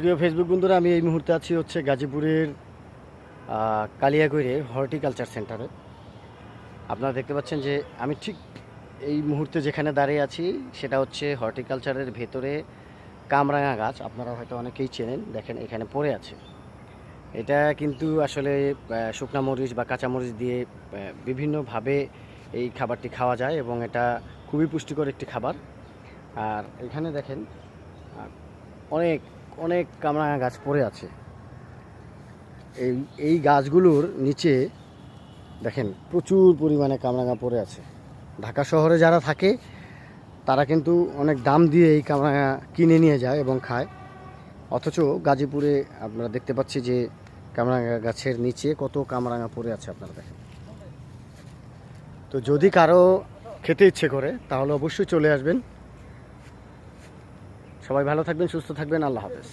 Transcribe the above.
প্রিয় ফেসবুক বন্ধুরা, আমি এই মুহূর্তে আছি হচ্ছে গাজীপুরের কালিয়াকৈরে হর্টিকালচার সেন্টারে। আপনারা দেখতে পাচ্ছেন যে আমি ঠিক এই মুহূর্তে যেখানে দাঁড়িয়ে আছি সেটা হচ্ছে হর্টিকালচারের ভেতরে কামরাঙা গাছ। আপনারা হয়তো অনেকেই চেনেন, দেখেন এখানে পড়ে আছে। এটা কিন্তু আসলে শুকনা মরিচ বা কাঁচা মরিচ দিয়ে বিভিন্নভাবে এই খাবারটি খাওয়া যায় এবং এটা খুবই পুষ্টিকর একটি খাবার। আর এখানে দেখেন অনেক অনেক কামরাঙা গাছ পড়ে আছে। এই এই গাছগুলোর নিচে দেখেন প্রচুর পরিমাণে কামরাঙা পড়ে আছে। ঢাকা শহরে যারা থাকে তারা কিন্তু অনেক দাম দিয়ে এই কামরাঙা কিনে নিয়ে যায় এবং খায়, অথচ গাজীপুরে আপনারা দেখতে পাচ্ছি যে কামরাঙা গাছের নিচে কত কামরাঙা পড়ে আছে আপনারা দেখেন। তো যদি কারো খেতে ইচ্ছে করে তাহলে অবশ্যই চলে আসবেন। সবাই ভালো থাকবেন, সুস্থ থাকবেন, আল্লাহ হাফেজ।